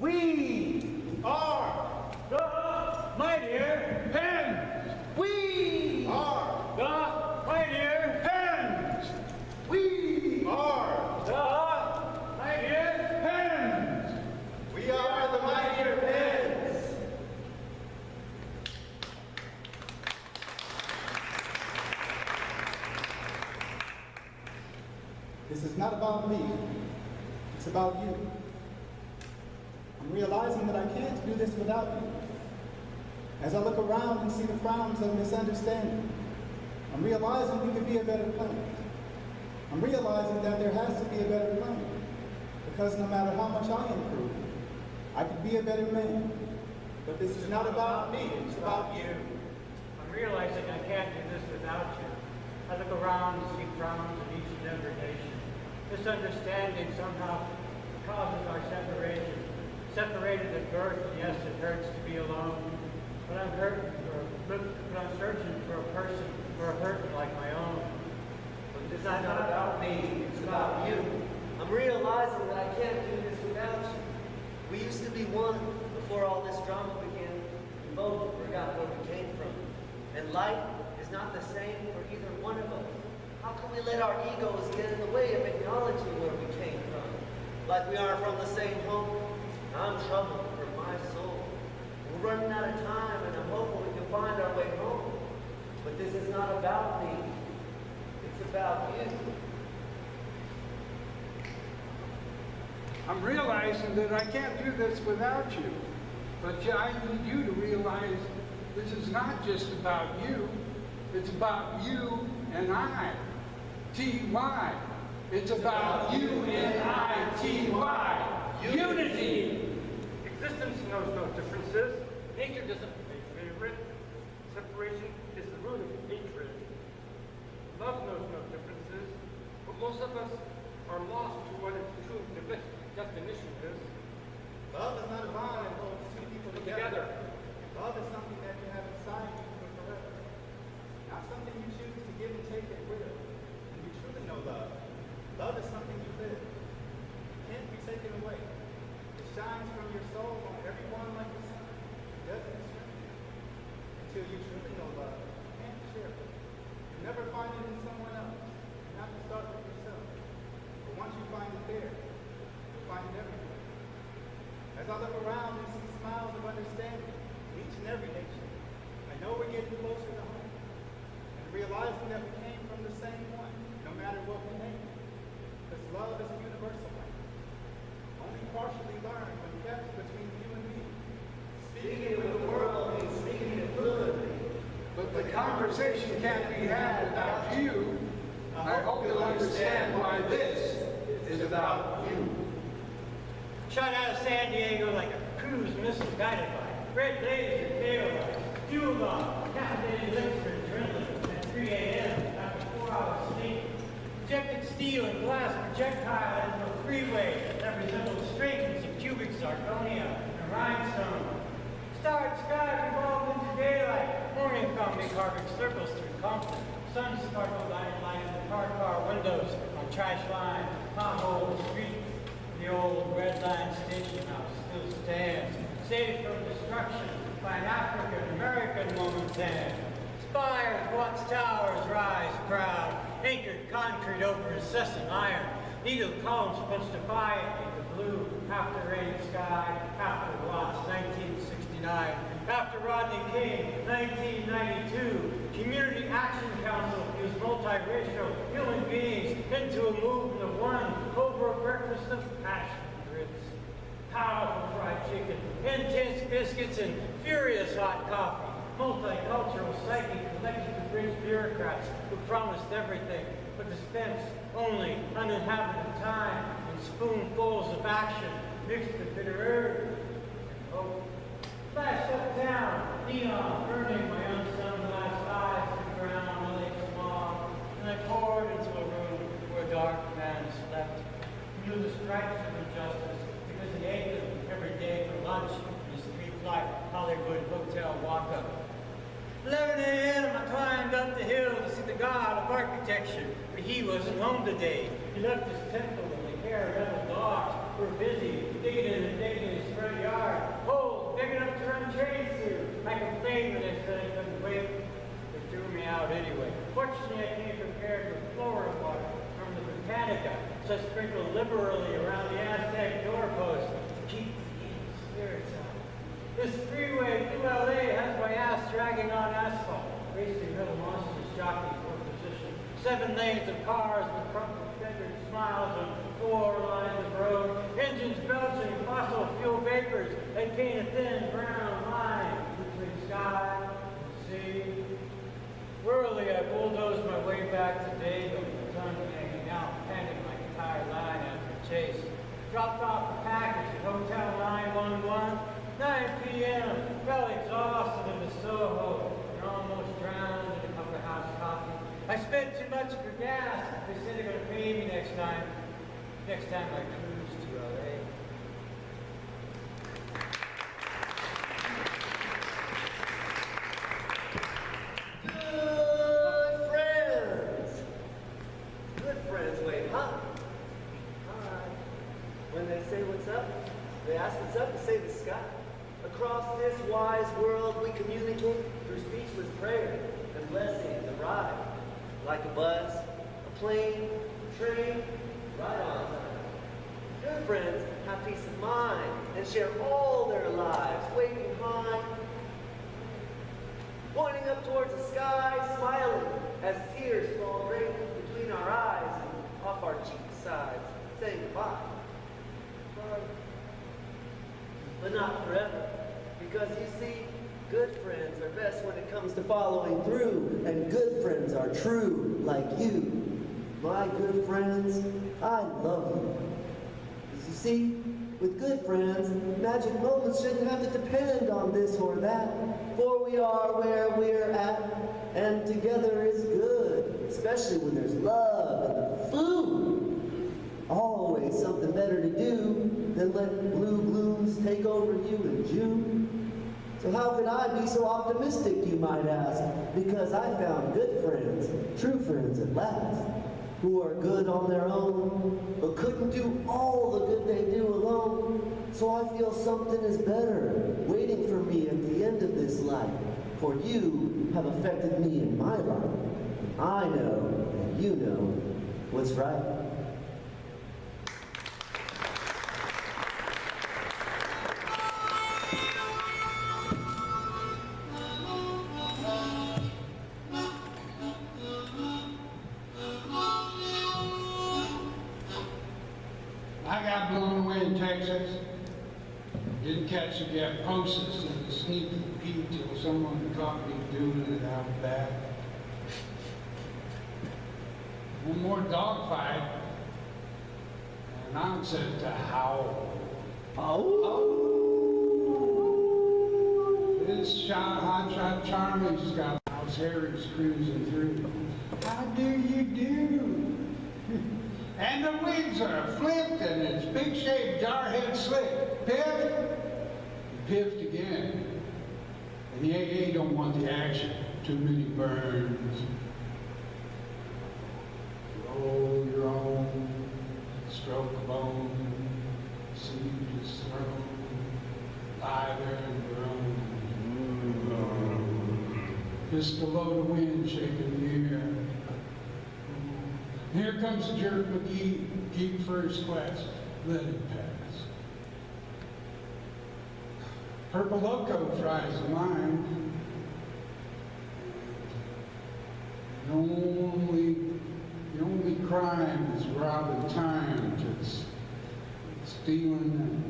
We are the Mightier Hens. We are the Mightier Hens. We are the Mightier Hens. We are the Mightier Hens. This is not about me, it's about you. I'm realizing that I can't do this without you. As I look around and see the frowns of misunderstanding, I'm realizing we could be a better planet. I'm realizing that there has to be a better planet, because no matter how much I improve, I could be a better man. But this is not about me, it's about you. I'm realizing I can't do this without you. I look around and see frowns in each and every nation. Misunderstanding somehow causes our separation. Separated at birth, yes, it hurts to be alone. But I'm searching for a person, for a hurt like my own. But this is not about me, it's about you. I'm realizing that I can't do this without you. We used to be one before all this drama began. We both forgot where we came from. And life is not the same for either one of us. How can we let our egos get in the way of acknowledging where we came from? Like we are from the same home. I'm troubled for my soul. We're running out of time and I'm hoping we can find our way home. But this is not about me. It's about you. I'm realizing that I can't do this without you. But I need you to realize this is not just about you. It's about you and I. T-Y. It's about you and I. T-Y. Unity. Existence knows no differences. Nature doesn't play favorite. Separation is the root of hatred. Love knows no differences. But most of us are lost to what its true definition is. Love is not a bond that holds two people together. Love is something that you have inside you for forever. Not something you choose to give and take at will. When you truly know love, love is something you live. It can't be taken away. It shines from your soul on everyone like the sun. It doesn't discriminate. Until you truly know love, you can't share it. You never find it in someone else. You have to start with yourself. But once you find it there, you'll find it everywhere. As I look around and see smiles of understanding in each and every nation, I know we're getting closer to home. And realizing that we came from the same one, no matter what we name it. Because love is a universal language. Only partially learned when kept between you and me. Speaking with the world means speaking it fluently. But the conversation can't be had about you. I hope you'll understand why this is about you. Shot out of San Diego like a cruise missile guided by red laser taillights, fuel bomb, caffeinated lips for adrenaline at 3 a.m. after 4 hours sleep. Projected steel and glass projectile into a freeway that resembled strings of cubic zirconia and rhinestone. Starred sky revolved into daylight. Morning found me carving circles through Compton. Sun sparkled light in the car windows on trash lines, potholed streets. The old red line station house still stands, saved from destruction by an African-American woman's hand. Spires, watch towers rise proud, anchored concrete over incessant iron. Needle columns punched defiantly the blue, half the rain sky, after Watts, 1969. After Rodney King, 1992. Community Action Council fused multiracial human beings into a movement of one over a breakfast of passion grits. Powerful fried chicken, intense biscuits, and furious hot coffee. Multicultural psyche collected to bridge bureaucrats who promised everything, but dispensed only uninhabited time and spoonfuls of action mixed with bitter herbs and hope. Flash up down, neon burning my unsunglassed eyes to the ground, my legs smog, and I poured into a room where a dark man slept. He knew the stripes of injustice because he ate them every day for lunch in his three-flight Hollywood hotel walk-up. 11 a.m. I climbed up the hill to see the god of architecture, but he wasn't home today. He left his temple and the hair-rebel dogs were busy digging and digging his front sprinkle liberally around the Aztec doorpost to keep the evil spirits out. This freeway through LA has my ass dragging on asphalt, racing little monsters jockeying for position. 7 lanes of cars with crumpled fendered smiles on 4 lines of road, engines belching fossil fuel vapors that paint a thin brown line between sky and sea. Wearily, I bulldozed my way back to Dago, the tongue hanging out, panting like a tired lion after a chase. Dropped off the package at Hotel 911, 9 p.m. Fell exhausted in the Soho and almost drowned in a cup of house coffee. I spent too much for gas. They said they're going to pay me next time I cruise to LA. Good friends wave, huh? Hi. When they say what's up, they ask what's up and say the sky. Across this wise world we communicate through speechless prayer and blessings that ride. Like a bus, a plane, a train, right on time. Good friends have peace of mind and share all their lives, waving high, pointing up towards the sky, smiling as tears fall right between our eyes and off our cheek sides, saying goodbye. But not forever, because you see, good friends are best when it comes to following through, and good friends are true, like you. My good friends, I love you. As you see, with good friends, magic moments shouldn't have to depend on this or that, for we are where we're at, and together is good, especially when there's love and the food. Always something better to do than let blue blooms take over you in June. So how could I be so optimistic, you might ask? Because I found good friends, true friends at last, who are good on their own, but couldn't do all the good they do alone. So I feel something is better waiting for me at the end of this life, for you have affected me in my life. I know, and you know, what's right. I got blown away in Texas. Didn't catch it yet. Posted in a sneaky peek till someone caught me doing it out back. One more dogfight, and I'm set to howl. Oh! This hot shot Charlie's got House Harry's cruising through. How do you do? And the wings are flipped and it's big shaped jarhead slick. Piff? He piffed again. And the AA don't want the action. Too many burns. Roll your own, stroke a bone, seed his throne, lie there and groan. Just a load of wind shaking the air. Here comes the jerk McGee, keep first class, let him pass. Purple Loco fries the mind. The only crime is robbing time, just stealing and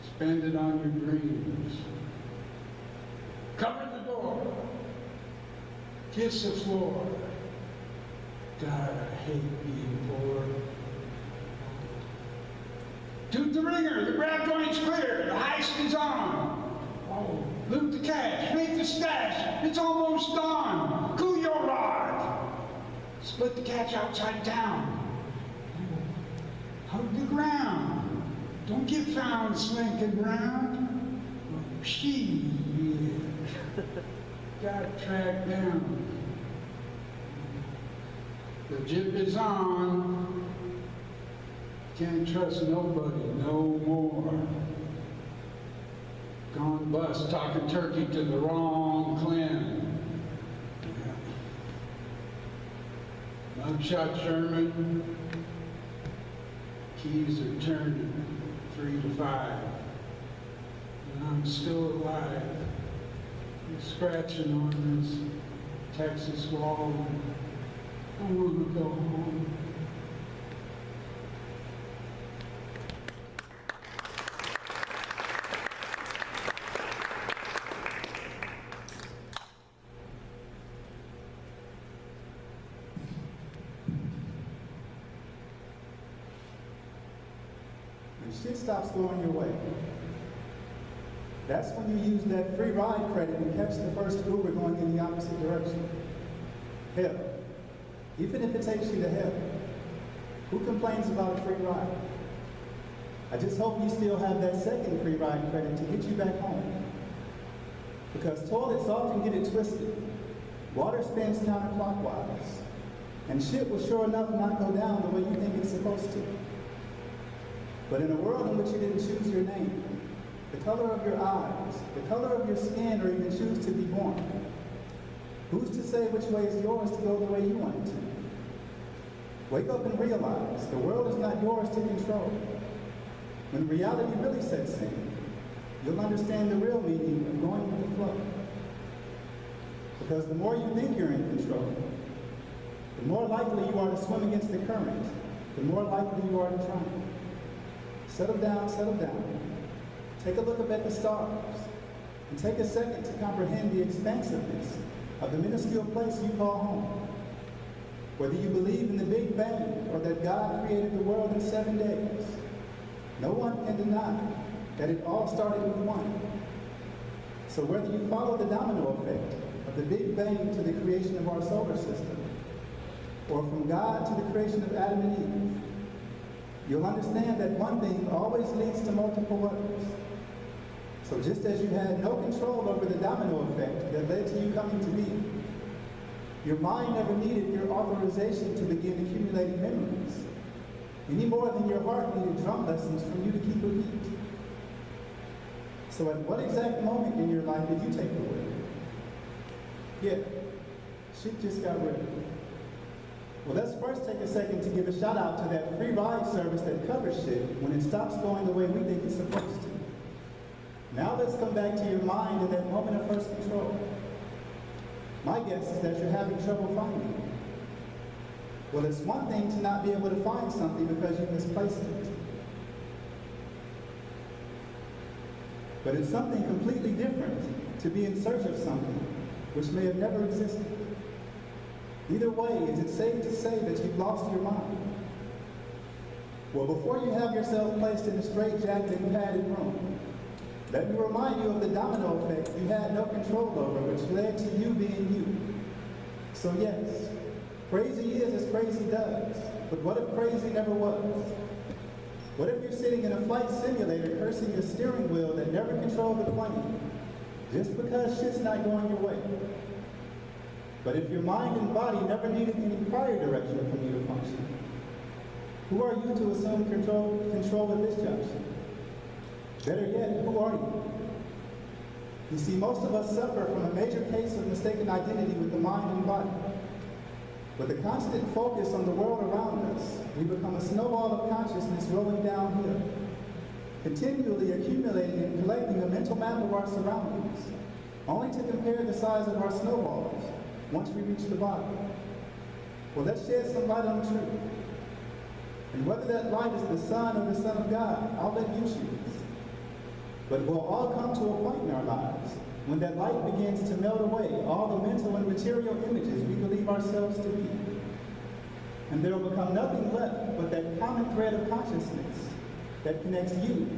spend it on your dreams. Cover the door, kiss the floor. God, I hate being poor. Toot the ringer, the grab joint's clear, the heist is on. Oh, loot the cash, make the stash, it's almost dawn. Cool your rod. Split the catch outside town. Hug the ground. Don't get found slinking round. Oh, she, yeah. Gotta track down. The jib is on. Can't trust nobody no more. Gone bust, talking turkey to the wrong Clem. Mugshot Sherman. keys are turning 3 to 5, and I'm still alive. I'm scratching on this Texas wall, and I want to go home. When shit stops going your way, that's when you use that free ride credit and catch the first Uber going in the opposite direction. Hell, even if it takes you to hell, who complains about a free ride? I just hope you still have that second free ride credit to get you back home. Because toilets often get it twisted. Water spins counterclockwise. And shit will sure enough not go down the way you think it's supposed to. But in a world in which you didn't choose your name, the color of your eyes, the color of your skin, or even choose to be born, who's to say which way is yours to go the way you want it to? Wake up and realize the world is not yours to control. When reality really sets in, you'll understand the real meaning of going with the flow. Because the more you think you're in control, the more likely you are to swim against the current, the more likely you are to drown. Settle down, settle down. Take a look up at the stars, and take a second to comprehend the expansiveness of the minuscule place you call home. Whether you believe in the Big Bang or that God created the world in 7 days, no one can deny that it all started with one. So whether you follow the domino effect of the Big Bang to the creation of our solar system, or from God to the creation of Adam and Eve, you'll understand that one thing always leads to multiple others. So just as you had no control over the domino effect that led to you coming to be, your mind never needed your authorization to begin accumulating memories, any more than your heart needed drum lessons from you to keep a beat. So at what exact moment in your life did you take the wheel? Yeah, shit just got real. Well, let's first take a second to give a shout out to that free ride service that covers shit when it stops going the way we think it's supposed to. Now let's come back to your mind in that moment of first control. My guess is that you're having trouble finding it. Well, it's one thing to not be able to find something because you misplaced it. But it's something completely different to be in search of something which may have never existed. Either way, is it safe to say that you've lost your mind? Well, before you have yourself placed in a straitjacket and padded room, let me remind you of the domino effect you had no control over, which led to you being you. So yes, crazy is as crazy does, but what if crazy never was? What if you're sitting in a flight simulator cursing your steering wheel that never controlled the plane, just because shit's not going your way? But if your mind and body never needed any prior direction from you to function, who are you to assume control at this junction? Better yet, who are you? You see, most of us suffer from a major case of mistaken identity with the mind and body. With a constant focus on the world around us, we become a snowball of consciousness rolling downhill, continually accumulating and collecting a mental map of our surroundings, only to compare the size of our snowballs once we reach the bottom. Well, let's shed some light on the truth. And whether that light is the sun or the Son of God, I'll let you choose. But we'll all come to a point in our lives when that light begins to melt away all the mental and material images we believe ourselves to be. And there will become nothing left but that common thread of consciousness that connects you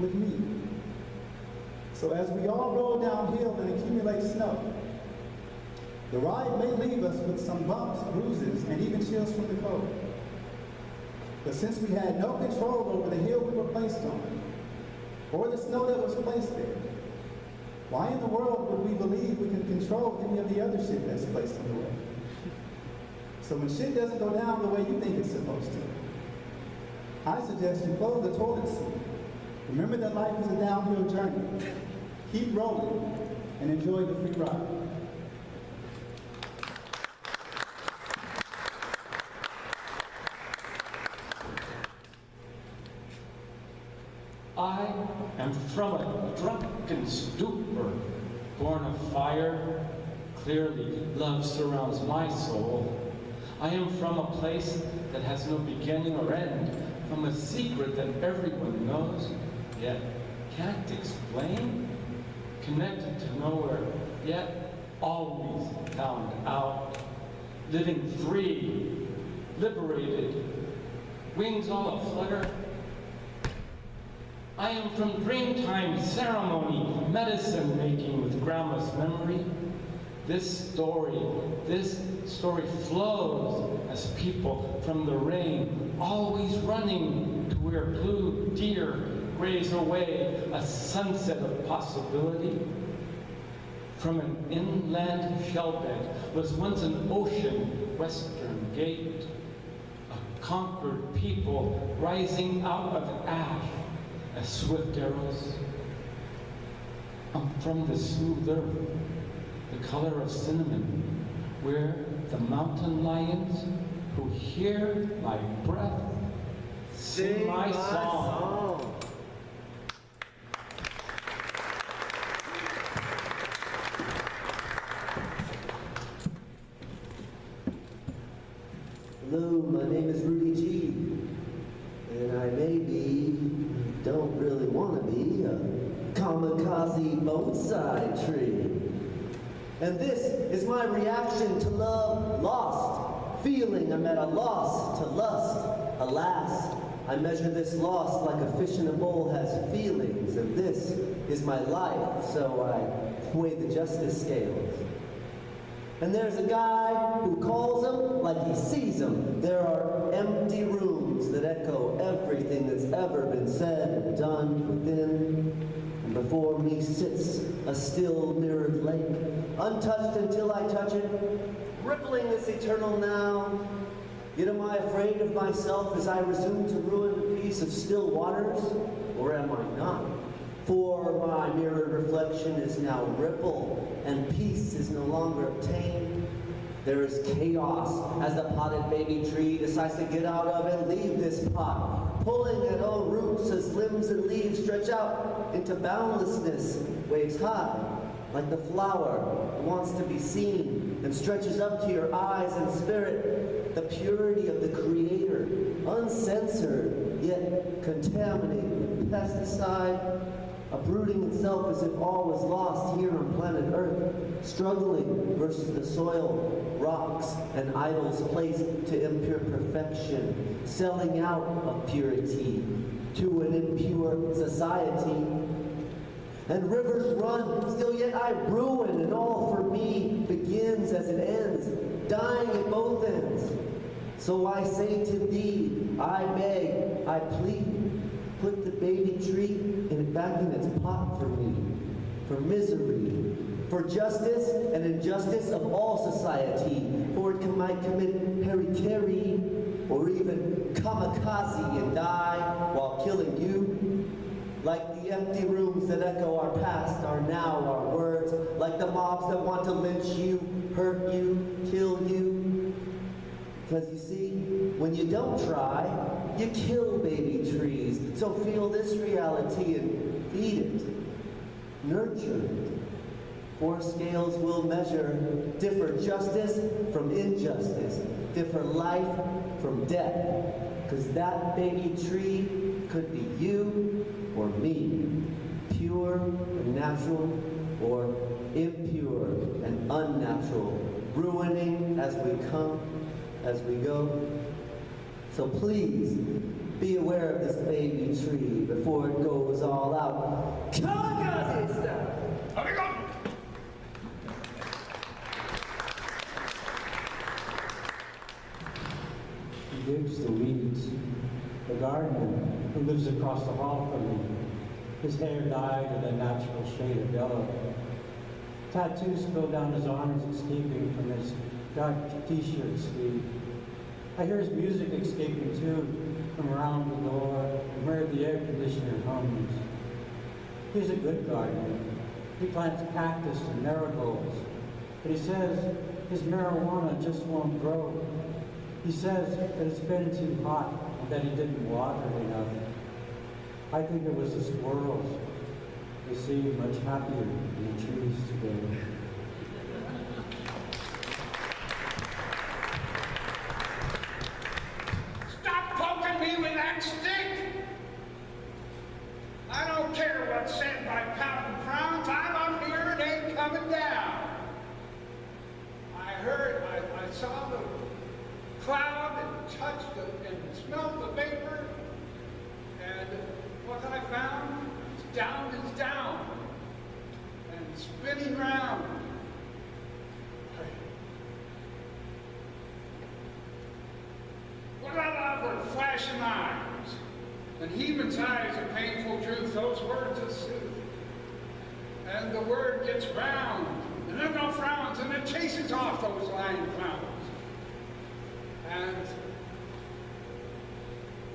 with me. So as we all roll downhill and accumulate snow, the ride may leave us with some bumps, bruises, and even chills from the cold. But since we had no control over the hill we were placed on, or the snow that was placed there, why in the world would we believe we can control any of the other shit that's placed on the way? So when shit doesn't go down the way you think it's supposed to, I suggest you close the toilet seat. Remember that life is a downhill journey. Keep rolling and enjoy the free ride. I am from a drunken stupor, born of fire. Clearly, love surrounds my soul. I am from a place that has no beginning or end, from a secret that everyone knows, yet can't explain, connected to nowhere, yet always found out, living free, liberated, wings all aflutter. I am from dreamtime ceremony, medicine making with grandma's memory. This story flows as people from the rain, always running to where blue deer graze away a sunset of possibility. From an inland shellbed was once an ocean western gate, a conquered people rising out of ash as swift arrows. I'm from the smooth earth, the color of cinnamon, where the mountain lions who hear my breath sing my song. Hello, my name is Rudy G. And I don't really want to be, a kamikaze bonsai tree. And this is my reaction to love lost, feeling I'm at a loss to lust. Alas, I measure this loss like a fish in a bowl has feelings, and this is my life, so I weigh the justice scales. And there's a guy who calls them like he sees them. There are empty rooms that echo everything that's ever been said and done within. And before me sits a still mirrored lake, untouched until I touch it, rippling this eternal now. Yet am I afraid of myself as I resume to ruin a piece of still waters? Or am I not? For my mirrored reflection is now ripple, and peace is no longer obtained. There is chaos as the potted baby tree decides to get out of and leave this pot, pulling at all roots as limbs and leaves stretch out into boundlessness, waves high, like the flower that wants to be seen and stretches up to your eyes and spirit, the purity of the Creator, uncensored, yet contaminated, pesticide, uprooting itself as if all was lost here on planet Earth, struggling versus the soil, rocks, and idols placed to impure perfection, selling out of purity to an impure society. And rivers run, still yet I ruin, and all for me begins as it ends, dying at both ends. So I say to thee, I beg, I plead, put the baby tree back in its pot for me, for misery, for justice and injustice of all society, for it might commit harikiri, or even kamikaze and die while killing you. Like the empty rooms that echo our past are now our words, like the mobs that want to lynch you, hurt you, kill you. Because you see, when you don't try, you kill baby trees. So feel this reality and feed it, nurture it. Four scales will measure, differ justice from injustice, differ life from death. Because that baby tree could be you or me, pure and natural, or impure and unnatural, ruining as we come, as we go. So please, be aware of this baby tree before it goes all out. Kamikaze style! He digs the weeds. The gardener who lives across the hall from me, his hair dyed in a natural shade of yellow. Tattoos spill down his arms, escaping from his dark t-shirt sleeve. I hear his music escaping too from around the door and where the air conditioner hums. He's a good gardener. He plants cactus and marigolds, but he says his marijuana just won't grow. He says that it's been too hot and that he didn't water enough. I think it was the squirrels. They seemed much happier in the trees today. Stop poking me with that stick! I don't care what's said by Pound and Frowns. I'm up here, it ain't coming down. I saw the cloud and touched it and smelled the vapor. And what I found is down and spinning round. What about outward flashing eyes and heaving sighs of painful truth? Those words are soothe. And the word gets round, and then no frowns, and it chases off those lying clowns. And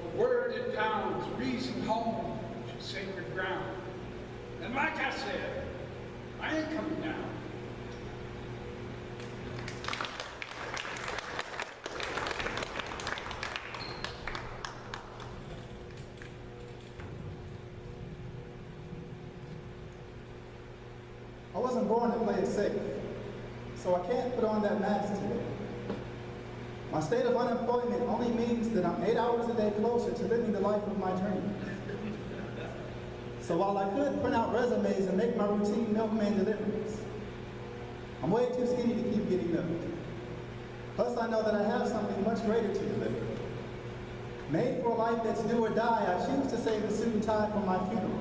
the word it pounds, reason home to sacred ground. And like I said, I ain't coming down. I wasn't born to play it safe, so I can't put on that mask today. My state of unemployment only means that I'm 8 hours a day closer to living the life of my dreams. So while I could print out resumes and make my routine milkman deliveries, I'm way too skinny to keep getting milked. Plus I know that I have something much greater to deliver. Made for a life that's do or die, I choose to save the suit and tie for my funeral.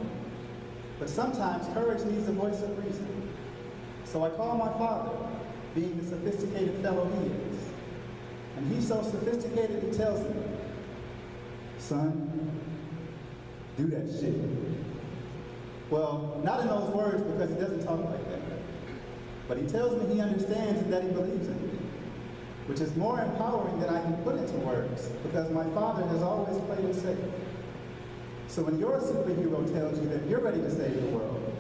But sometimes courage needs a voice of reason. So I call my father, being the sophisticated fellow he is. And he's so sophisticated he tells me, son, do that shit. Well, not in those words because he doesn't talk like that. But he tells me he understands and that he believes in me, which is more empowering than I can put into words because my father has always played it safe. So when your superhero tells you that you're ready to save the world,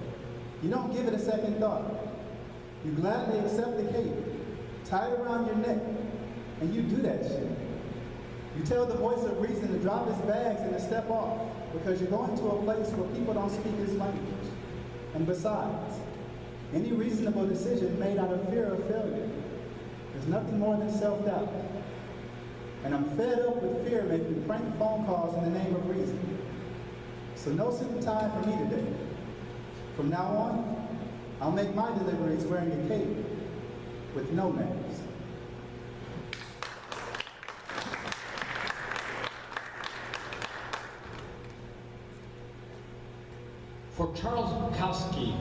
you don't give it a second thought. You gladly accept the cape, tie it around your neck, and you do that shit. You tell the voice of reason to drop his bags and to step off because you're going to a place where people don't speak his language. And besides, any reasonable decision made out of fear of failure is nothing more than self-doubt. And I'm fed up with fear making prank phone calls in the name of reason. So no suit and tie for me today. From now on, I'll make my deliveries wearing a cape with no mask. For Charles Bukowski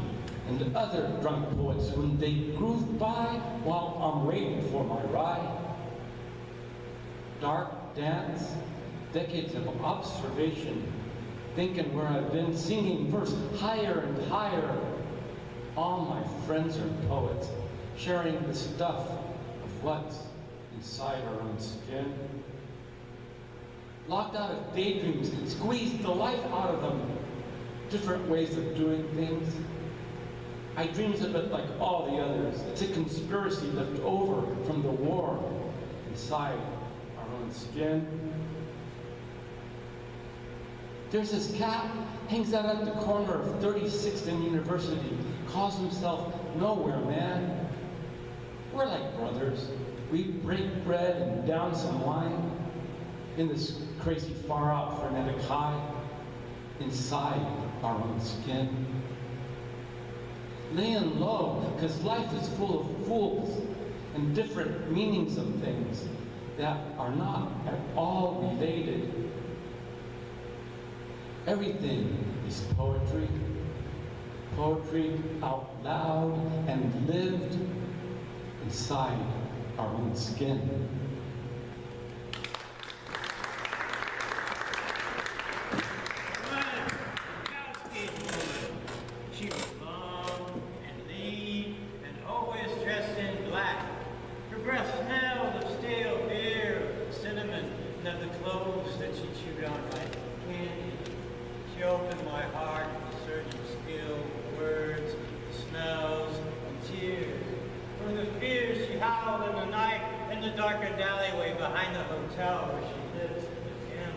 and other drunk poets, when they groove by while I'm waiting for my ride, dark dance, decades of observation, thinking where I've been, singing verse higher and higher. All my friends are poets, sharing the stuff of what's inside our own skin. Locked out of daydreams, squeezed the life out of them. Different ways of doing things. I dreams of it like all the others. It's a conspiracy left over from the war inside our own skin. There's this cat, hangs out at the corner of 36th and University, calls himself Nowhere Man. We're like brothers. We break bread and down some wine in this crazy far out frenetic high inside our own skin. Laying low, because life is full of fools and different meanings of things that are not at all related. Everything is poetry. Poetry out loud and lived inside our own skin. She was long and lean and always dressed in black. Her breath smelled of stale beer, cinnamon, and of the cloves that she chewed on like candy. She opened my heart with certain skill, words, smells, and tears. For the fears she howled in the night in the darkened alleyway behind the hotel where she lives with him.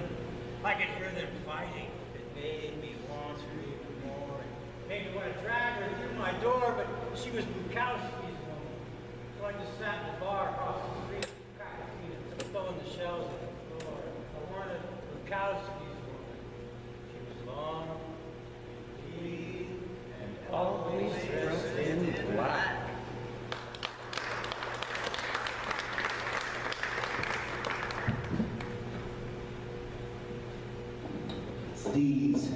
I could hear them fighting. It made me she was Bukowski's woman. So I just sat in the bar across the street, cracked a feet, and throwing the shells at the floor. I wanted Bukowski's woman. She was long, lean, and always dressed in black. These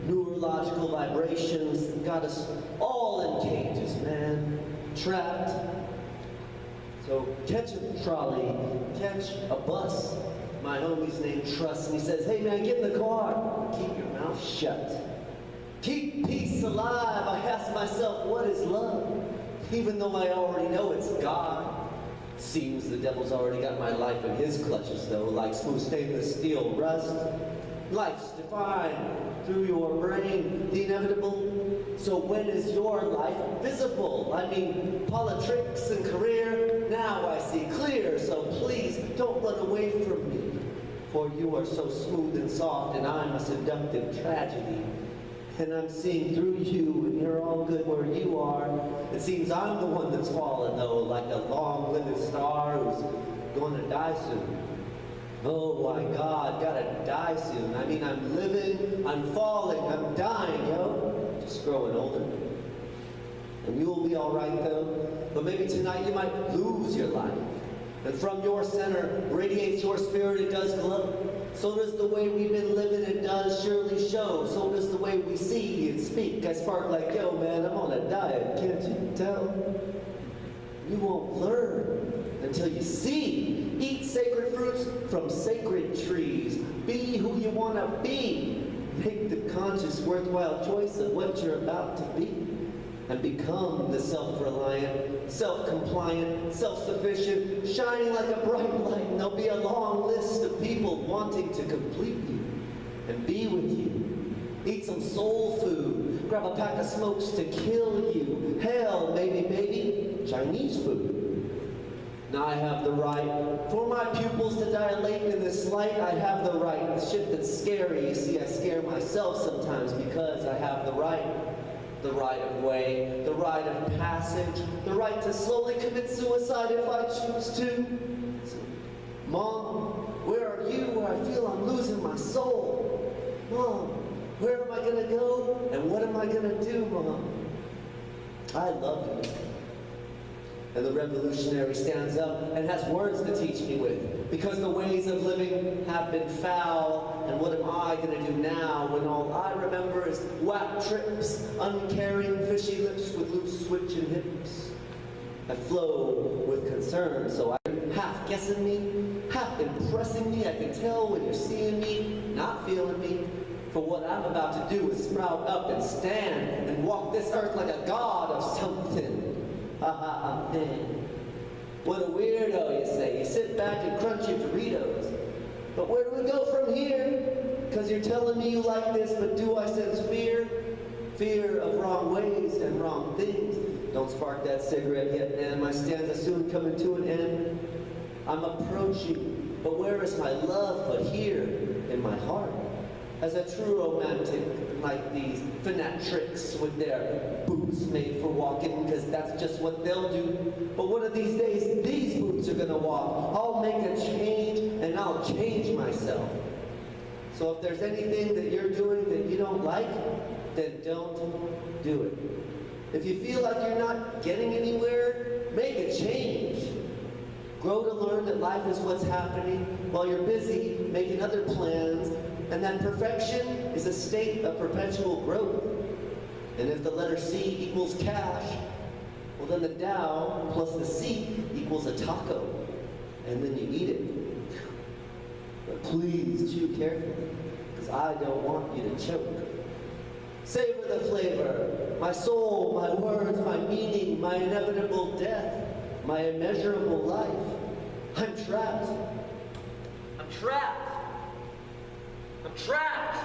neurological vibrations got us all in cages, man. Trapped. So catch a trolley, catch a bus. My homie's named Trust, and he says, hey man, get in the car. Keep your mouth shut. Keep peace alive. I ask myself, what is love? Even though I already know it's God. Seems the devil's already got my life in his clutches though, like smooth stainless steel rust. Life's defined through your brain, the inevitable. So when is your life visible? I mean, politics and career, now I see clear. So please don't run away from me. For you are so smooth and soft, and I'm a seductive tragedy. And I'm seeing through you, and you're all good where you are. It seems I'm the one that's fallen, though, like a long-lived star who's gonna die soon. Oh my God, gotta die soon. I mean, I'm living, I'm falling, I'm dying, yo. Just growing older. And you'll be all right, though. But maybe tonight you might lose your life. And from your center radiates your spirit, it does glow. So does the way we've been living, it does surely show. So does the way we see and speak. I spark like, yo, man, I'm on a diet, can't you tell? You won't learn until you see. Eat sacred fruits from sacred trees. Be who you want to be. Make the conscious, worthwhile choice of what you're about to be. And become the self-reliant, self-compliant, self-sufficient, shining like a bright light. And there'll be a long list of people wanting to complete you and be with you. Eat some soul food. Grab a pack of smokes to kill you. Hell, maybe, Chinese food. Now I have the right for my pupils to dilate in this light. I have the right. The shit that's scary, you see, I scare myself sometimes because I have the right. The right of way, the right of passage, the right to slowly commit suicide if I choose to. So, Mom, where are you? I feel I'm losing my soul. Mom, where am I gonna go? And what am I gonna do, Mom? I love you. And the revolutionary stands up and has words to teach me with. Because the ways of living have been foul. And what am I going to do now when all I remember is whack trips, uncaring fishy lips with loose switching hips? I flow with concern, so I'm half guessing me, half impressing me. I can tell when you're seeing me, not feeling me. For what I'm about to do is sprout up and stand and walk this earth like a god of something. Ha ha, I'm in. What a weirdo, you say. You sit back and crunch your Doritos. But where do we go from here? Because you're telling me you like this, but do I sense fear? Fear of wrong ways and wrong things. Don't spark that cigarette yet, man. My stanza soon coming to an end. I'm approaching, but where is my love but here in my heart? As a true romantic, like these fanatrics with their boots made for walking, because that's just what they'll do. But one of these days, these boots are gonna walk. I'll make a change, and I'll change myself. So if there's anything that you're doing that you don't like, then don't do it. If you feel like you're not getting anywhere, make a change. Grow to learn that life is what's happening while you're busy making other plans, and that perfection is a state of perpetual growth. And if the letter C equals cash, well then the Dow plus the C equals a taco. And then you eat it. But please chew carefully, because I don't want you to choke. Savor the flavor, my soul, my words, my meaning, my inevitable death, my immeasurable life. I'm trapped. I'm trapped. I'm trapped!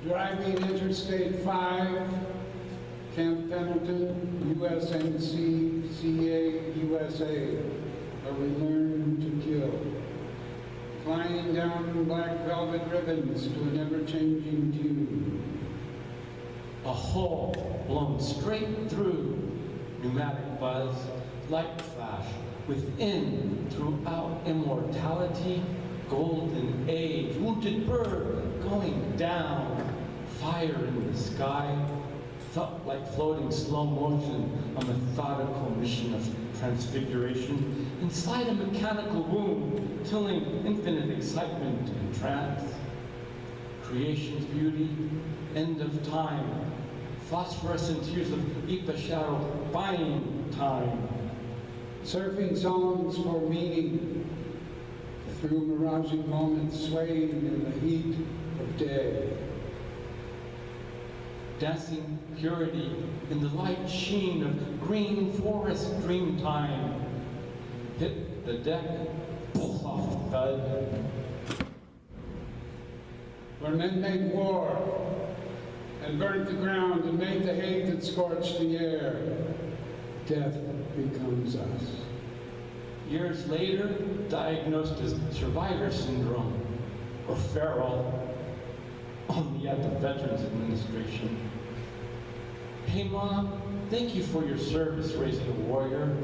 Driving Interstate 5, Camp Pendleton, USNC, CA, USA, where we learn to kill. flying down black velvet ribbons to an ever-changing tune. A hole blown straight through, pneumatic buzz, light flash, within, throughout immortality, golden age, wounded bird going down, fire in the sky, felt like floating slow motion, a methodical mission of transfiguration, inside a mechanical womb, tilling infinite excitement and trance. Creation's beauty, end of time, phosphorescent hues of Ipa shadow, buying time. Surfing songs for meaning, through miraging moments swaying in the heat of day. Dancing purity in the light sheen of green forest dream time. Hit the deck, soft thud. Where men made war and burnt the ground and made the hate that scorched the air. Death becomes us. Years later, diagnosed as survivor syndrome, or feral, only at the Veterans Administration. Hey Mom, thank you for your service raising a warrior.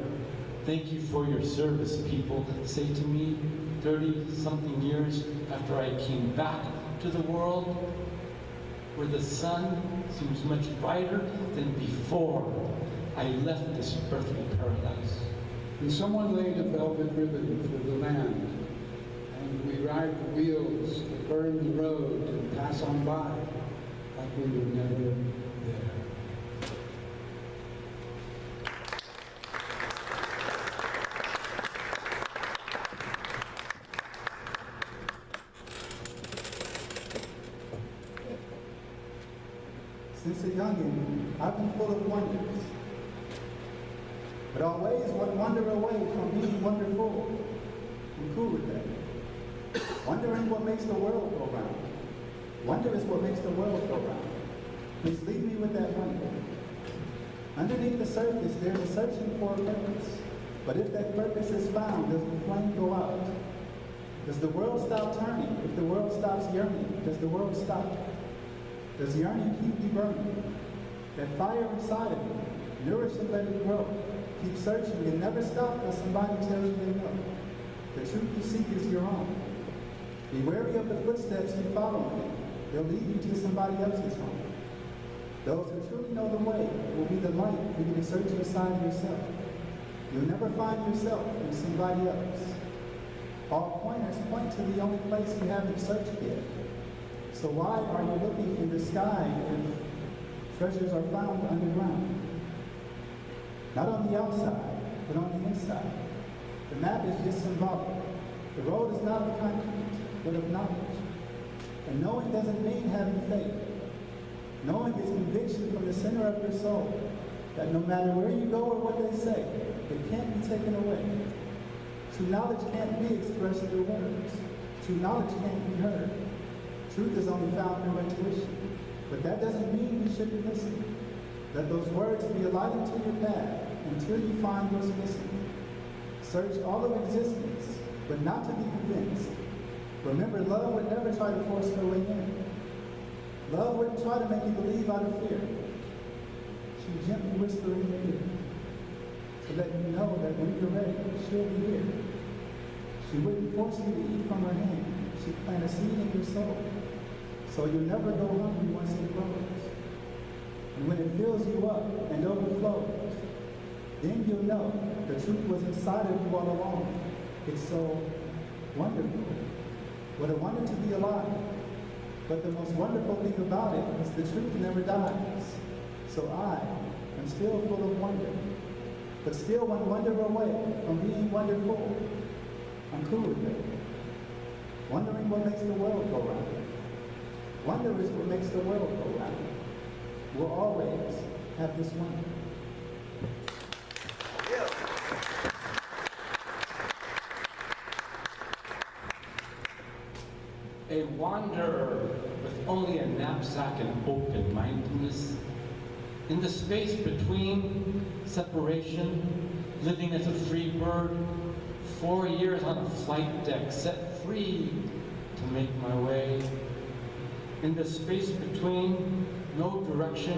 Thank you for your service, people say to me 30-something years after I came back to the world, where the sun seems much brighter than before I left this earthly paradise. And someone laid a velvet ribbon for the land, and we ride the wheels that burn the road and pass on by like we were never there. Since a youngin', I've been full of wonders. But always one wonder away from being wonderful. I'm cool with that. Wondering what makes the world go round. Wonder is what makes the world go round. Please leave me with that wonder. Underneath the surface, there's a searching for a purpose. But if that purpose is found, does the flame go out? Does the world stop turning? If the world stops yearning, does the world stop? Does yearning keep you burning? That fire inside of you, nourish and let it grow. Keep searching and never stop till somebody tells you they know. The truth you seek is your own. Be wary of the footsteps you follow in. They'll lead you to somebody else's home. Those who truly know the way will be the light for you to search inside yourself. You'll never find yourself in somebody else. All pointers point to the only place you haven't searched yet. So why are you looking in the sky if treasures are found underground? Not on the outside, but on the inside. The map is just symbolic. The road is not of concrete, but of knowledge. And knowing doesn't mean having faith. Knowing is conviction from the center of your soul that no matter where you go or what they say, it can't be taken away. True knowledge can't be expressed through words. True knowledge can't be heard. Truth is only found through intuition. But that doesn't mean you shouldn't listen. Let those words be a light into your path until you find what's missing. Search all of existence, but not to be convinced. Remember, love would never try to force her way in. Love wouldn't try to make you believe out of fear. She'd gently whisper in your ear to let you know that when you're ready, she'll be here. She wouldn't force you to eat from her hand. She'd plant a seed in your soul, so you'll never go hungry once it grows. And when it fills you up and overflows, then you'll know the truth was inside of you all along. It's so wonderful. What a wonder to be alive. But the most wonderful thing about it is the truth never dies. So I am still full of wonder, but still one wonder away from being wonderful. I'm cool with it. Wondering what makes the world go round. Wonder is what makes the world go round. We'll always have this wonder. A wanderer with only a knapsack and open mindedness. In the space between separation, living as a free bird, 4 years on a flight deck, set free to make my way. In the space between, no direction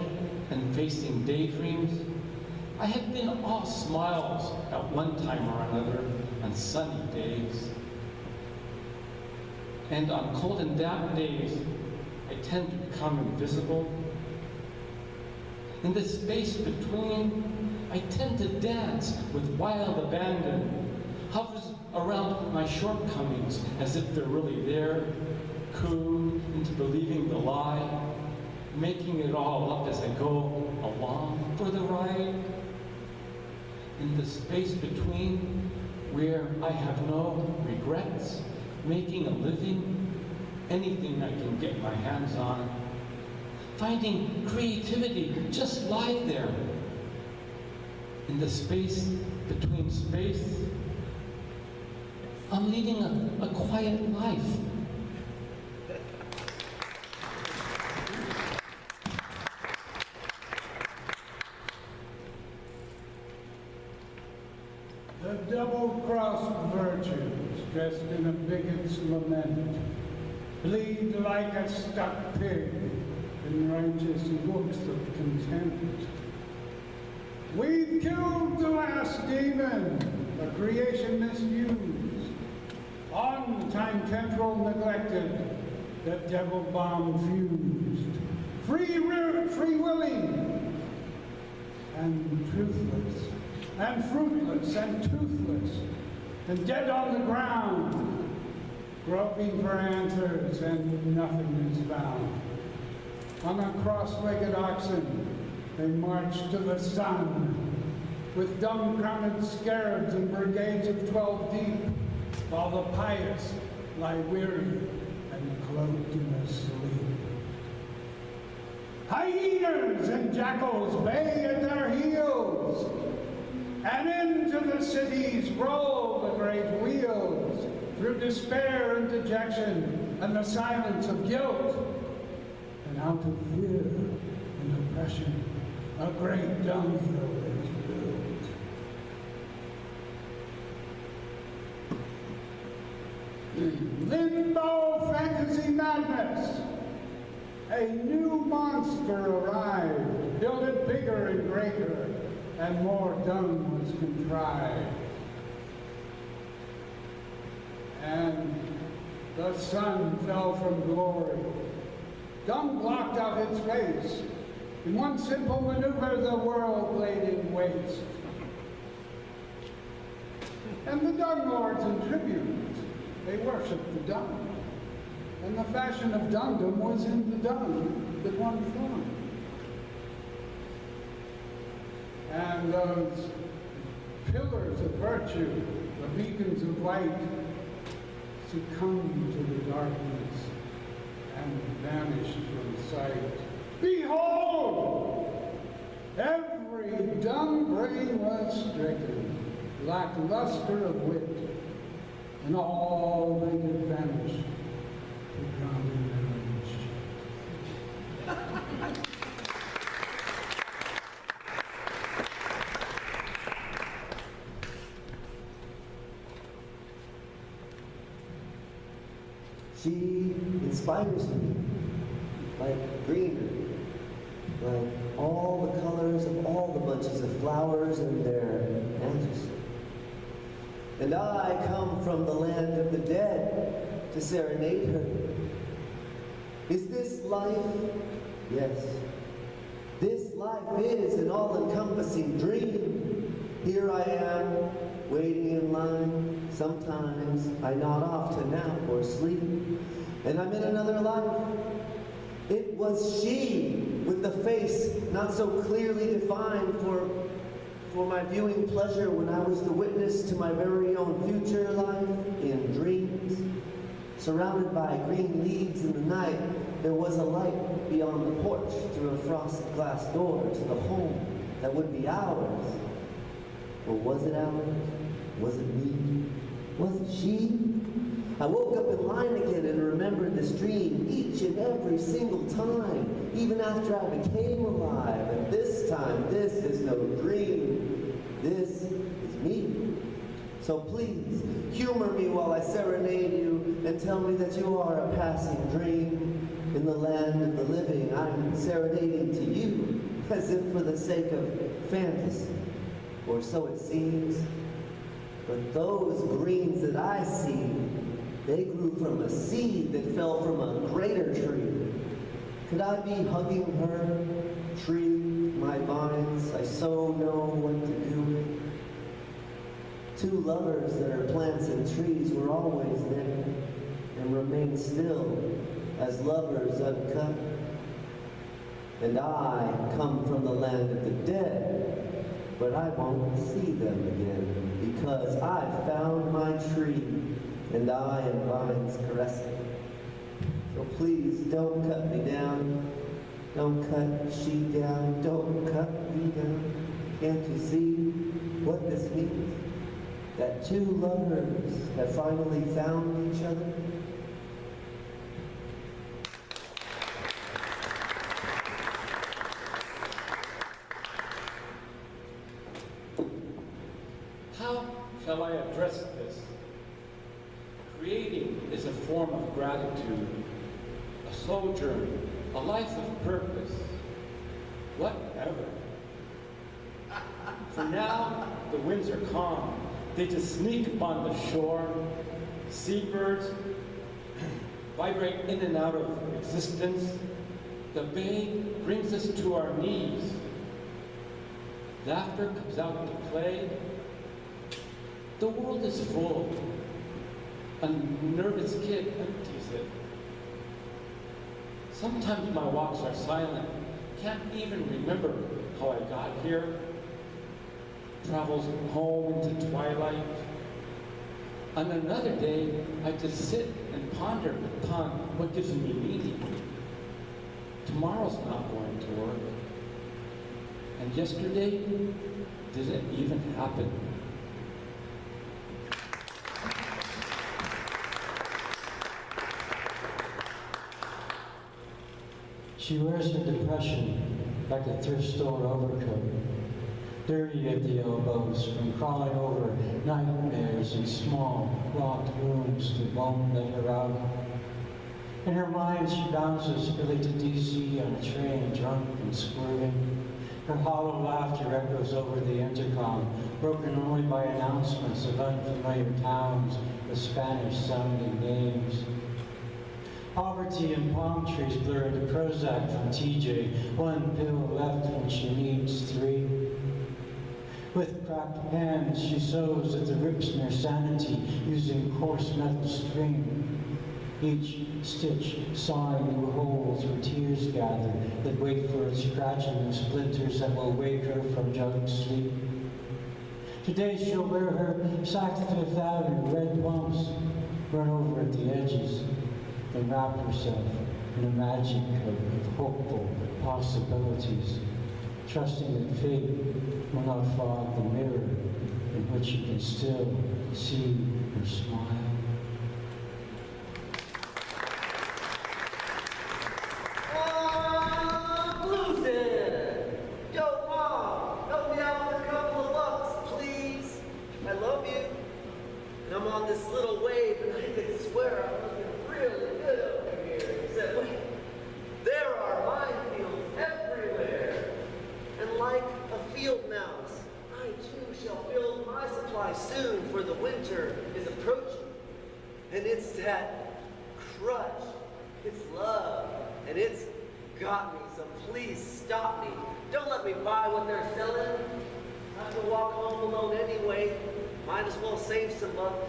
and facing daydreams, I had been all smiles at one time or another on sunny days. And on cold and damp days, I tend to become invisible. In the space between, I tend to dance with wild abandon, hovers around my shortcomings as if they're really there, coo into believing the lie, making it all up as I go along for the ride. In the space between, where I have no regrets, making a living, anything I can get my hands on, finding creativity just lie there. In the space between space, I'm leading a quiet life. The double-crossed virtues, dressed in a bigot's lament, bleed like a stuck pig in righteous looks of contempt. We've killed the last demon, a creation misused, on time temporal neglected, the devil bomb fused, free willing, and truthless, and fruitless, and toothless, and dead on the ground, groping for answers, and nothing is found. On a cross-legged oxen, they march to the sun, with dumb-crowned scarabs and brigades of 12 deep, while the pious lie weary and cloaked in their sleep. Hyenas and jackals bay at their heels, and into the cities roll the great wheels, through despair and dejection and the silence of guilt. And out of fear and oppression, a great dunghill is built. Limbo fantasy madness. A new monster arrived, builded bigger and greater, and more dung was contrived. And the sun fell from glory. Dung blocked out its face. In one simple maneuver, the world laid in waste. And the dung lords and tribunes, they worshipped the dung. And the fashion of dungdom was in the dung that one flung. And those pillars of virtue, the beacons of light, succumbed to the darkness and vanished from sight. Behold! Every dumb brain was stricken, lackluster of wit, and all they could vanish to drown in their rage. She inspires me, like greenery, like all the colors of all the bunches of flowers and their majesty. And I come from the land of the dead to serenade her. Is this life? Yes. This life is an all-encompassing dream. Here I am, waiting in line. Sometimes I nod off to nap or sleep, and I'm in another life. It was she, with the face not so clearly defined for my viewing pleasure when I was the witness to my very own future life in dreams. Surrounded by green leaves in the night, there was a light beyond the porch through a frosted glass door to the home that would be ours. Or was it ours? Was it me? Was it she? I woke up in line again and remembered this dream each and every single time, even after I became alive. And this time, this is no dream. This is me, So please, humor me while I serenade you and tell me that you are a passing dream. In the land of the living, I'm serenading to you, as if for the sake of fantasy, or so it seems. But those greens that I see, they grew from a seed that fell from a greater tree. Could I be hugging her, tree, my vines, I so know what to do. Two lovers that are plants and trees were always there, and remain still as lovers uncut. And I come from the land of the dead, but I won't see them again, because I've found my tree, and I am vines caressing. So please don't cut me down, don't cut she down, don't cut me down. Can't you see what this means? That two lovers have finally found each other? How shall I address this? Creating is a form of gratitude, a sojourn, a life of purpose, whatever. For now, the winds are calm. They just sneak upon the shore. Seabirds vibrate in and out of existence. The bay brings us to our knees. Laughter comes out to play. The world is full. A nervous kid empties it. Sometimes my walks are silent. Can't even remember how I got here. Travels home into twilight. On another day, I just sit and ponder upon what gives me meaning. Tomorrow's not going to work. And yesterday didn't even happen. She wears her depression like a thrift store overcoat, dirty at the elbows from crawling over nightmares in small, locked rooms that won't let her out. In her mind, she bounces Philly to D.C. on a train, drunk and swerving. Her hollow laughter echoes over the intercom, broken only by announcements of unfamiliar towns with Spanish-sounding names. Poverty and palm trees blur into Prozac from TJ, one pill left when she needs 3. With cracked hands, she sews at the rips in her sanity, using coarse metal string. Each stitch sawing new holes where tears gather that wait for its scratching and splinters that will wake her from drugged sleep. Today she'll wear her Saks Fifth Avenue red pumps, run over at the edges, and wrap herself in a magic coat of hopeful possibilities, trusting that fate will not fog the mirror in which you can still see her smile. Yo, Mom, help me out with a couple of bucks, please. I love you. And I'm on this little wave, and I can swear I'm looking really good over here. Except, wait, there are minefields everywhere. And like a field mouse, I too shall build my supply soon, for the winter is approaching. And it's that crush, it's love, and it's got me, so please stop me. Don't let me buy what they're selling. I have to walk home alone anyway. Might as well save some bucks.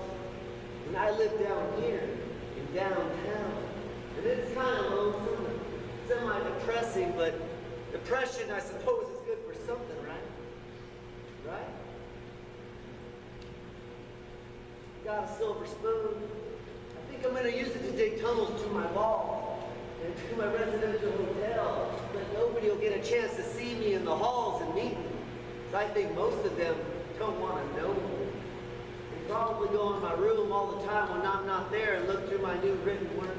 And I live down here, in downtown. And it's kind of lonesome, semi-depressing, but depression, I suppose, is good for something, right? Right? Got a silver spoon. I think I'm going to use it to dig tunnels to my walls and to my residential hotel, but nobody will get a chance to see me in the halls and meet me. So I think most of them don't want to know me. They probably go in my room all the time when I'm not there and look through my new written work.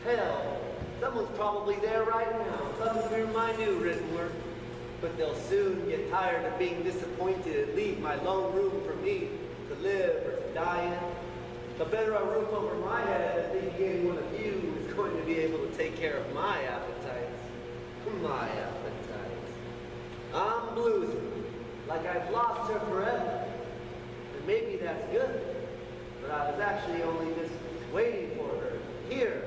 Hell, someone's probably there right now, thumbing through my new written work. But they'll soon get tired of being disappointed and leave my lone room for me to to live or to die in. The better a roof over my head, I think any one of you is going to be able to take care of my appetites. My appetites. I'm bluesing, like I've lost her forever. And maybe that's good, but I was actually only just waiting for her here.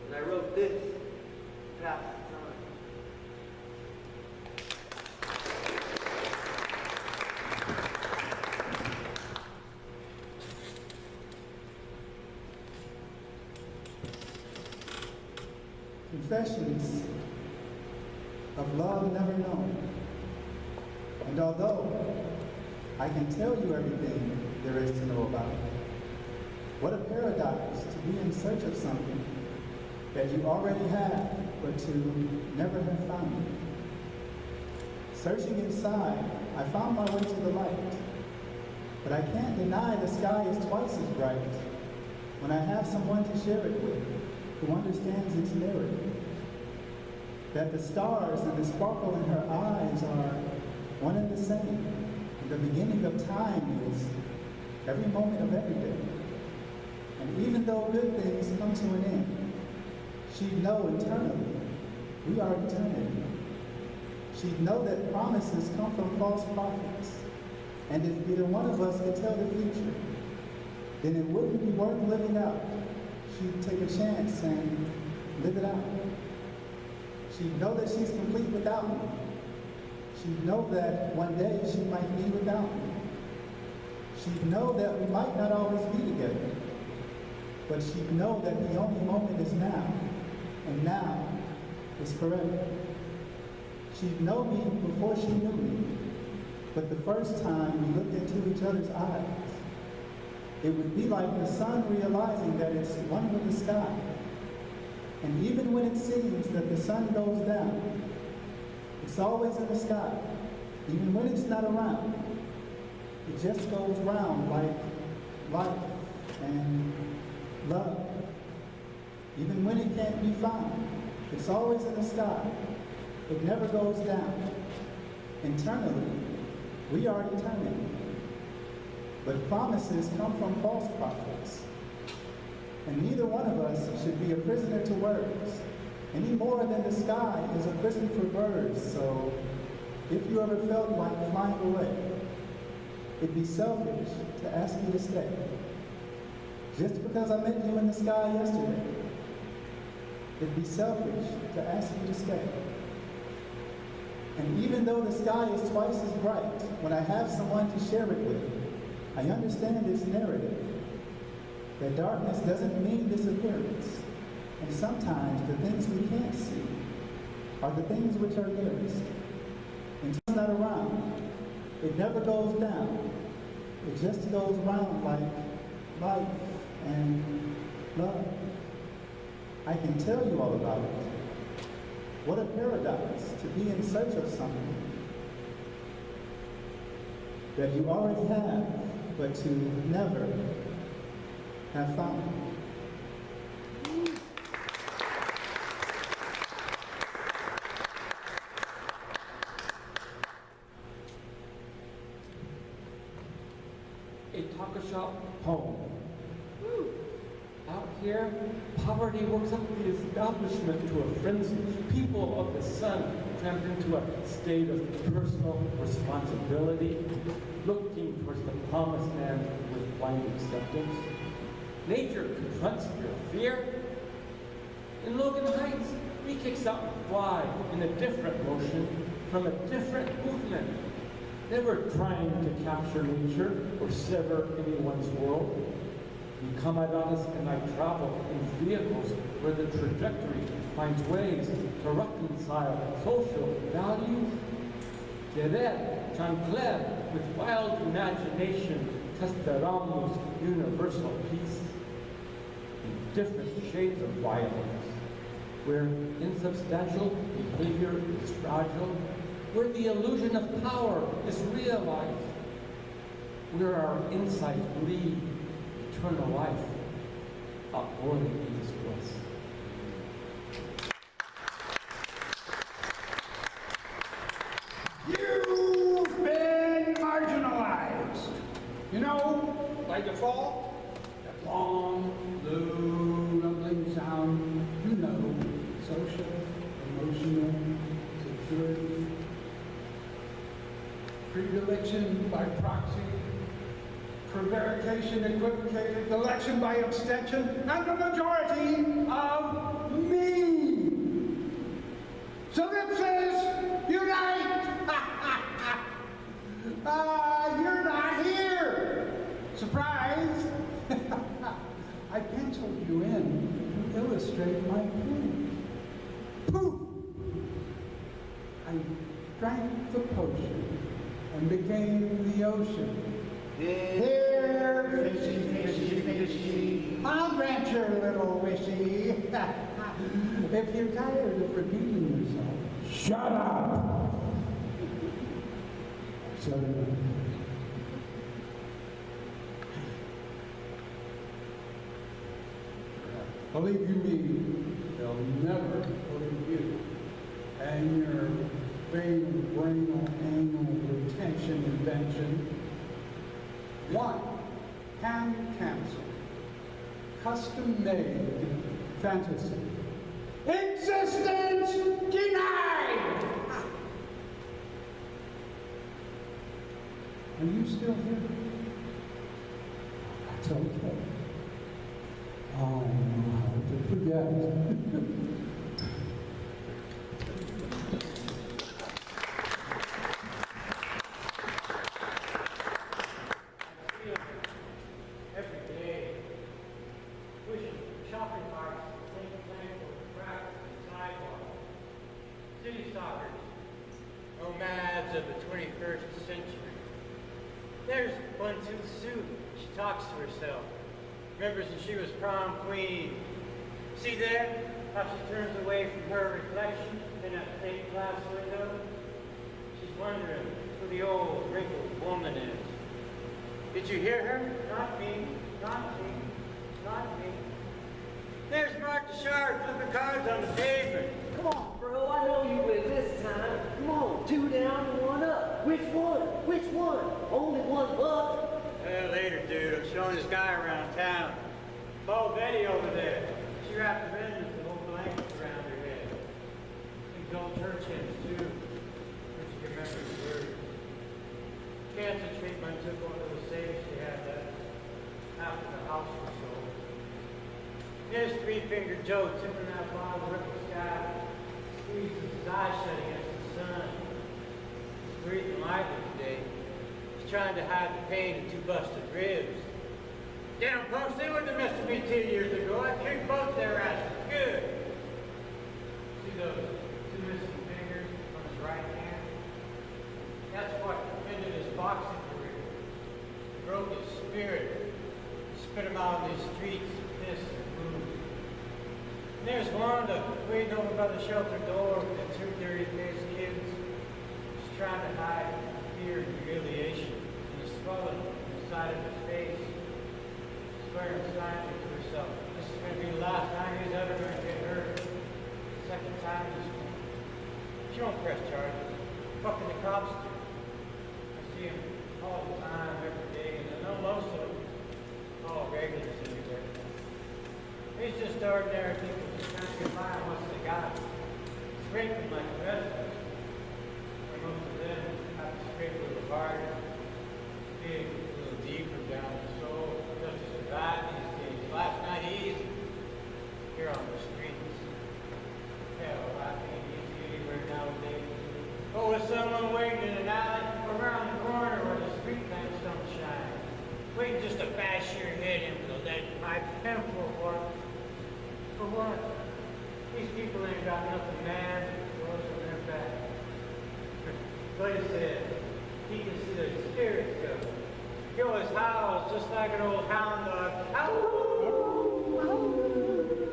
And I wrote this to pass the time. Confessions of love never known. And although I can tell you everything there is to know about it, what a paradox to be in search of something that you already have, but to never have found it. Searching inside, I found my way to the light. But I can't deny the sky is twice as bright when I have someone to share it with who understands its narrative. That the stars and the sparkle in her eyes are one and the same. And the beginning of time is every moment of every day. And even though good things come to an end, she'd know internally we are eternity. She'd know that promises come from false prophets. And if either one of us could tell the future, then it wouldn't be worth living out. She'd take a chance and live it out. She'd know that she's complete without me. She'd know that one day she might be without me. She'd know that we might not always be together. But she'd know that the only moment is now, and now is forever. She'd know me before she knew me, but the first time we looked into each other's eyes, it would be like the sun realizing that it's one with the sky. And even when it seems that the sun goes down, it's always in the sky. Even when it's not around, it just goes round like life and love. Even when it can't be found, it's always in the sky. It never goes down. Internally, we are eternity. But promises come from false prophets. And neither one of us should be a prisoner to words, any more than the sky is a prison for birds. So if you ever felt like flying away, it'd be selfish to ask you to stay. Just because I met you in the sky yesterday, it'd be selfish to ask you to stay. And even though the sky is twice as bright, when I have someone to share it with, I understand its narrative. That darkness doesn't mean disappearance. And sometimes the things we can't see are the things which are nearest. And it's not around. It never goes down. It just goes round like life and love. I can tell you all about it. What a paradox to be in search of something that you already have, but to never have found. A taco shop poem. Out here, poverty works up the establishment to a frenzy. People of the sun tramped into a state of personal responsibility, looking towards the promised land with blind acceptance. Nature confronts your fear. In Logan Heights, we kicks out and fly in a different motion from a different movement. Never trying to capture nature or sever anyone's world. You come at us and I travel in vehicles where the trajectory finds ways to reconcile social values. Querer, chancler, with wild imagination, testaramos universal peace. In different shades of violence, where insubstantial behavior is fragile, where the illusion of power is realized, where our insight lead eternal life, upholding these bliss. You've been marginalized. You know, fault, that long, low, rumbling sound, you know, social, emotional, security, predilection by proxy, prevarication, equivocated, election by abstention, and the majority of me. So that says, unite! You're not here! Surprise! I penciled you in to illustrate my point. Poof! I drank the potion and became the ocean. Here, fishy, fishy, fishy. I'll grant your little wishy. If you're tired of repeating yourself, shut up! Shut up. Believe you me, they'll never believe you. And your brain anal retention invention. 1. Hand cancel. Custom made fantasy. Existence denied! Are you still here? That's okay. I know how to forget. Nomads of the 21st century. There's one tooth Sue. She talks to herself. Remembers when she was prom queen. See there? How she turns away from her reflection in that fake glass window? She's wondering who the old wrinkled woman is. Did you hear her? Not me. Not me. Not me. There's Mark Duchard flipping cards on the pavement. Come on, bro. I know you win this time. Come on, 2 down and 1 up. Which one? Which one? Only $1. Later, dude. I'm showing this guy around town. Oh, Betty over there. She wrapped the ribbons with old blankets around her head. These old church hymns, too. But you can remember the words. Cancer treatment took one of the safes she had left after the house was sold. Here's Three-Fingered Joe tipping that bottle of ripple sky, squeezing his eyes shut against the sun. He's breathing lightly today. He's trying to hide the pain of 2 busted ribs. Damn punks, they wouldn't have messed with me 2 years ago. I kicked both their asses good. See those 2 missing fingers on his right hand? That's what ended his boxing career. It broke his spirit. He spit him out on these streets, pissed and booze. And there's Wanda waiting over by the shelter door with the 2 dirty-faced kids. She's trying to hide fear and humiliation. And he's swelling on the side of his face. Swearing silently to herself, this is going to be the last time he's ever going to get hurt. Second time this one. She won't press charges. Fucking the cops do. I see him all the time, every day, and I know most of them. All regulars anyway. He's just ordinary people just trying to get by on what they got. Scraping like the rest of us. And most of them have to scrape a little harder. Dig a little deeper down the soul. Just to survive these days. Life's not easy. Here on the streets. Hell, life ain't easy anywhere nowadays. Oh, with someone waiting in an alley or around the corner where the street lamps don't shine. Waiting just to bash your head in with a lead pipe. And for what? For what? These people ain't got nothing mad clothes on their back. Clay said he can see their spirits go. He always howls just like an old hound dog. Howl!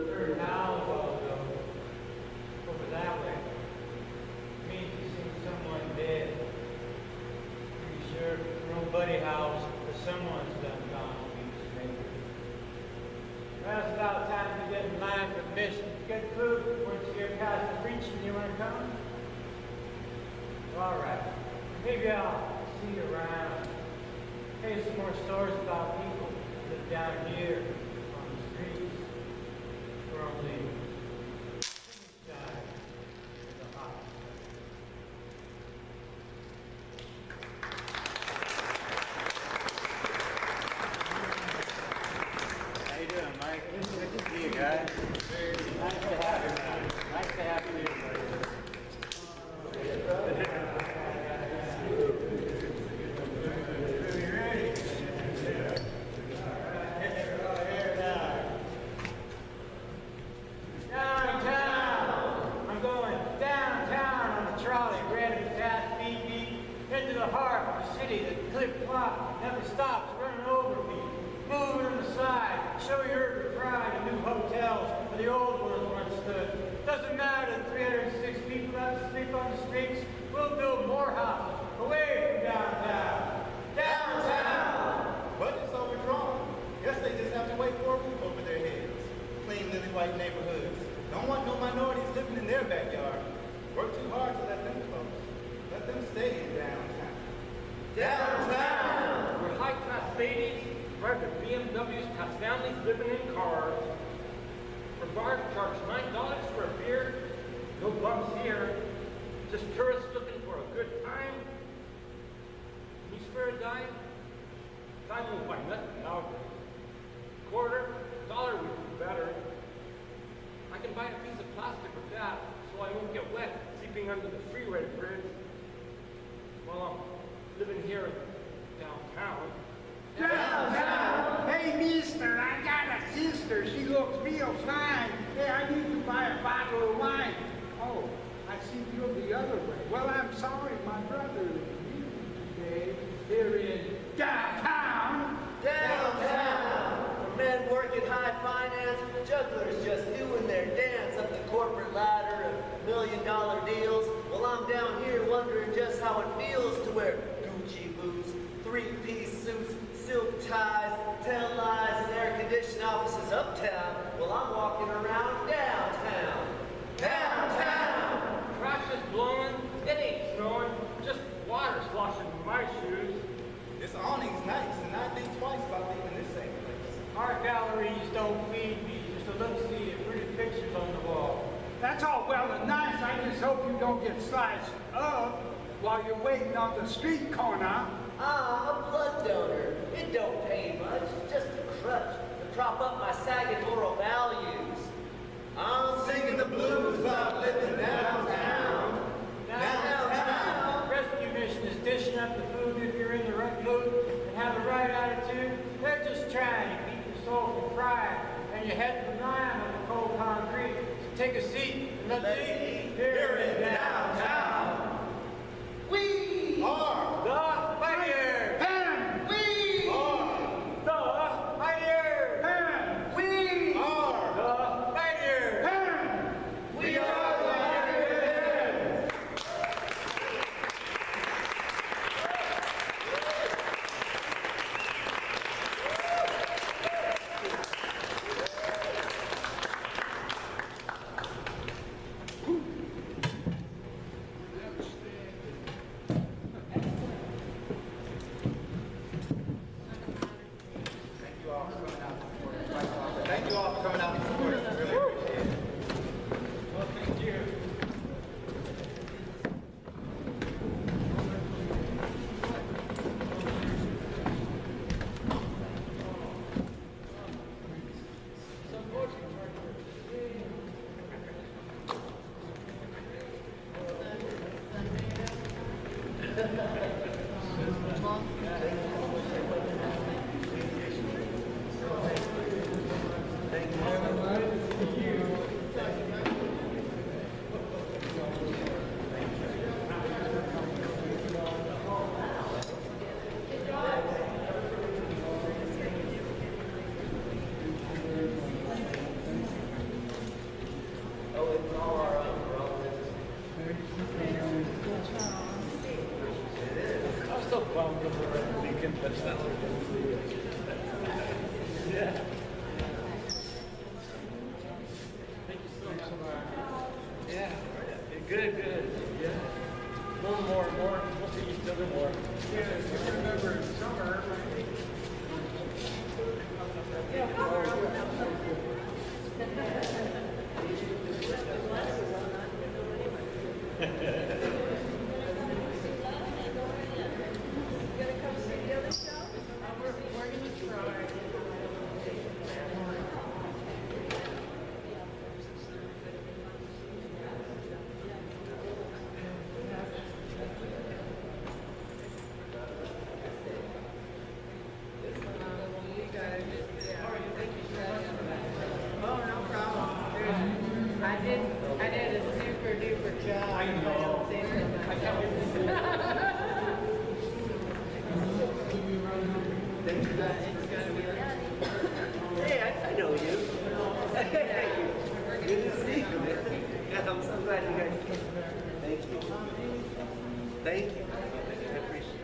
Heard howls all go. Over that way. It means he's seen someone dead. Pretty sure nobody howls, but someone's done gone to be straight. Well, it's about time to get in line for mission. Get food once you get past the preaching. You want to come? All right. Maybe I'll see you around. Here's some more stories about people down here on the streets, where only cities die in the hot. How you doing, Mike? Good to see you guys. Nice to have you, man. Nice to have you here, buddy. Downtown! I'm going downtown on the trolley, ready fast, beat, into the heart of the city that clip-clop never stops running over me, moving on the side, showing urban pride in new hotels where the old ones once stood. Doesn't matter that 306 people have to sleep on the streets, we'll build more houses away from downtown. Downtown! Budget's overdrawn. Guess they just have to wait for a roof over their heads. Clean, lily white neighborhoods. Don't want no minorities living in their backyard. Work too hard to let them close. Let them stay in downtown. Downtown! Where high-class ladies drive their BMWs past families living in cars. Where bars charge $9 for a beer. No bumps here. Just tourists looking for a good time. Can you spare a dime? Dime won't buy nothing nowadays. Quarter, dollar would be better. I can buy a piece of plastic with that, so I won't get wet sleeping under the freeway bridge while I'm living here downtown. Downtown! Hey, mister, I got a sister. She looks real fine. Hey, I need to buy a bottle of wine. Oh, I see you're the other way. Well, I'm sorry, my brother is leaving today. Here in downtown. Downtown! Where men work in high finance, jugglers just doing their dance up the corporate ladder of million-dollar deals, while I'm down here wondering just how it feels to wear Gucci boots, three-piece suits, silk ties, tail lights, and air-conditioned offices uptown, while I'm walking around downtown. Downtown! Trash is blowing, it ain't snowing, just water sloshing in my shoes. This awning's nice, and I think twice about leaving this same place. Art galleries don't feed me, just a look-see at pretty pictures on the wall. That's all well and nice. I just hope you don't get sliced up while you're waiting on the street corner. I'm a blood donor. It don't pay much, just a crutch to prop up my sagging moral values. I'm singing the blues about living downtown. Downtown. Rescue mission is dishing up the food if you're in the right mood and have the right attitude. They're just trying to keep your soul from frying and your head from lying on the cold concrete. So take a seat and let's eat here in downtown. We are The Mightier! Pen! We The Mightier! Pen! We are The Mightier! Pen! We are the Mightier! Thank you all for coming out and supporting us. Really appreciate it. Well, thank you. Oh, it's all our own. We're all I'm so bummed that we're at Lincoln, but it's not what we're going to do. Yeah. Thank you so much. Yeah. Good. Yeah. More. We'll see each other more. Yeah, if you remember in summer, Oh, no problem. I did a super duper job. I know. Hey, I know you. Hey, good to see you. Yeah, I'm so glad you guys came. Thank you. Thank you. I appreciate it.